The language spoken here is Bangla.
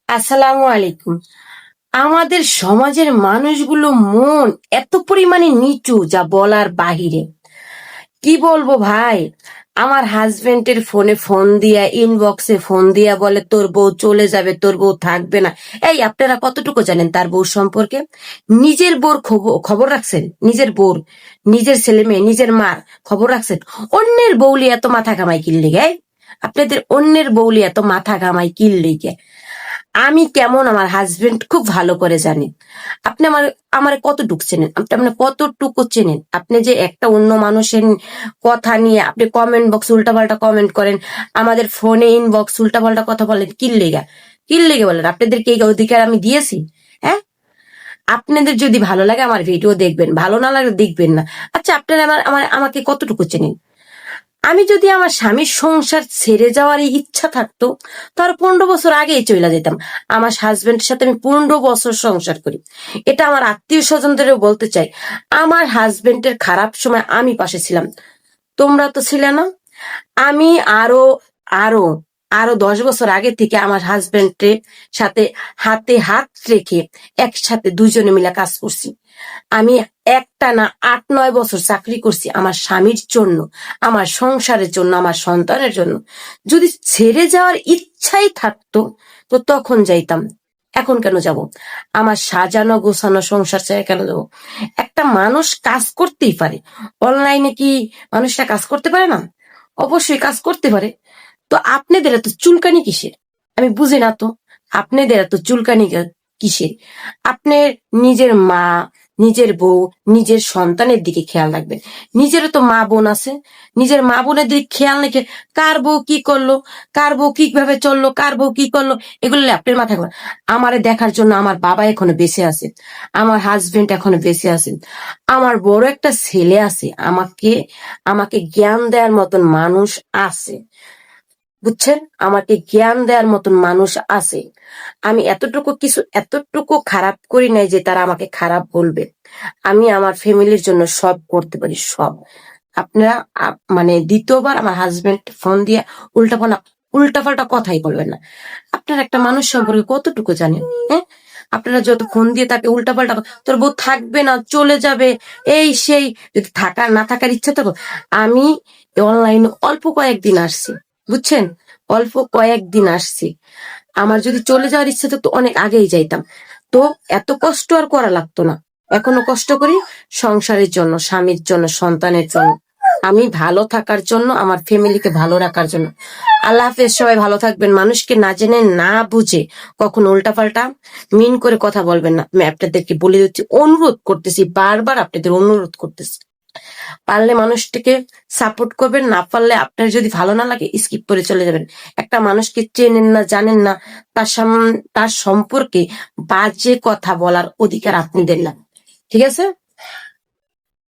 আসসালামু আলাইকুম। আমাদের সমাজের মানুষগুলো মন এত পরিমাণে নিচু যা বলার বাহিরে। কি বলবো ভাই, আমার হাজবেন্ডের ফোনে ফোন দিয়া, ইনবক্সে ফোন দিয়া বলে তোর বউ চলে যাবে, তোর বউ থাকবে না। এই আপনারা কতটুকু জানেন তার বউ সম্পর্কে? নিজের বউর খবর রাখছেন? নিজের বউর, নিজের ছেলে মেয়ে, নিজের মার খবর রাখছেন? অন্যের বউলি এত মাথা ঘামাই কিনলে গে? আপনাদের অন্যের বউলি এত মাথা ঘামাই কিনলে গে? আমি কেমন আমার হাজবেন্ড খুব ভালো করে জানি। আপনি আমার কতটুকু চেনেন? আপনি আপনার কতটুকু চেনেন? আপনি যে একটা অন্য মানুষের কথা নিয়ে আপনি কমেন্ট বক্স উল্টাপাল্টা কমেন্ট করেন, আমাদের ফোনে ইনবক্স উল্টাপাল্টা কথা বলেন, কি লেগে বলেন? আপনাদেরকে এই অধিকার আমি দিয়েছি? হ্যাঁ, আপনাদের যদি ভালো লাগে আমার ভিডিও দেখবেন, ভালো না লাগলে দেখবেন না। আচ্ছা, আপনারা আমাকে কতটুকু চেনেন? আমি যদি আমার স্বামীর সংসার ছেড়ে যাওয়ার ইচ্ছা থাকতো, তার 15 বছর আগেই চলে যেতাম। আমার হাজবেন্ডের সাথে আমি 15 বছর সংসার করি। এটা আমার আত্মীয় স্বজনদেরও বলতে চাই। আমার হাজবেন্ডের খারাপ সময় আমি পাশে ছিলাম, তোমরা তো ছিলে না। আমি আরো আরো আরো 10 বছর আগে থেকে আমার হাজবেন্ডের সাথে হাতে হাত রেখে একসাথে দুজনে মিলে কাজ করছি। আমি একটা না 8-9 বছর চাকরি করছি আমার স্বামীর জন্য, আমার সংসারের জন্য, আমার সন্তানের জন্য। যদি ছেড়ে যাওয়ার ইচ্ছাই থাকতো তো তখন যাইতাম। এখন কেন যাব? আমার সাজানো গোছানো সংসার ছেড়ে কেন যাবো? একটা মানুষ কাজ করতেই পারে। অনলাইনে কি মানুষটা কাজ করতে পারে না? অবশ্যই কাজ করতে পারে। তো আপনাদের এত চুলকানি কিসের? আমি বুঝি না তো। আপনাদের এত চুলকানি কিসের? আপনার নিজের মা, নিজের বউ, নিজের সন্তানের দিকে খেয়াল রাখবেন। নিজেরও তো মা বোন আছে। নিজের মা বোনের দিকে খেয়াল রেখে কার বউ কি করলো, কার বউ কিভাবে চললো, কার বউ কি করলো, এগুলো আপনার মাথায় ঘোরে। আমারে দেখার জন্য আমার বাবা এখনো বেঁচে আছে, আমার হাজবেন্ড এখনো বেঁচে আছেন, আমার বড় একটা ছেলে আছে, আমাকে আমাকে জ্ঞান দেওয়ার মতন মানুষ আছে। বুঝছেন, আমাকে জ্ঞান দেওয়ার মতন মানুষ আছে। আমি এতটুকু খারাপ করি নাই যে তারা আমাকে খারাপ বলবে। আমি আমার ফ্যামিলির জন্য সব করতে পারি, সব। আপনারা মানে দ্বিতীয়বার আমার হাজবেন্ড ফোন দিয়ে উল্টাপাল্টা উল্টাপাল্টা কথাই বলবেন না। আপনারা একটা মানুষ সম্পর্কে কতটুকু জানেন? হ্যাঁ, আপনারা যত ফোন দিয়ে তাকে উল্টাপাল্টা তোর বউ থাকবে না, চলে যাবে, এই সেই, যদি থাকার না থাকার ইচ্ছা থাকো। আমি অনলাইনে অল্প কয়েকদিন আসছি, বুঝছেন, অল্প কয়েকদিন আসছি। আমার যদি চলে যাওয়ার ইচ্ছা থাকতো অনেক আগেই যাইতাম। তো এত কষ্ট আর করা লাগতো না। এখনো কষ্ট করি সংসারের জন্য, স্বামীর জন্য, সন্তানের জন্য, আমি ভালো থাকার জন্য, আমার ফ্যামিলিকে ভালো রাখার জন্য। আল্লাহ হাফেজ, সবাই ভালো থাকবেন। মানুষকে না জেনে না বুঝে কখন উল্টাপাল্টা মিন করে কথা বলবেন না। আমি আপনাদেরকে বলে দিচ্ছি, অনুরোধ করতেছি, বারবার আপনাদের অনুরোধ করতেছি, পারলে মানুষটিকে সাপোর্ট করবেন, না পারলে আপনার যদি ভালো না লাগে স্কিপ করে চলে যাবেন। একটা মানুষকে চেনেন না, জানেন না, তার সম্পর্কে বাজে কথা বলার অধিকার আপনি দেন না। ঠিক আছে?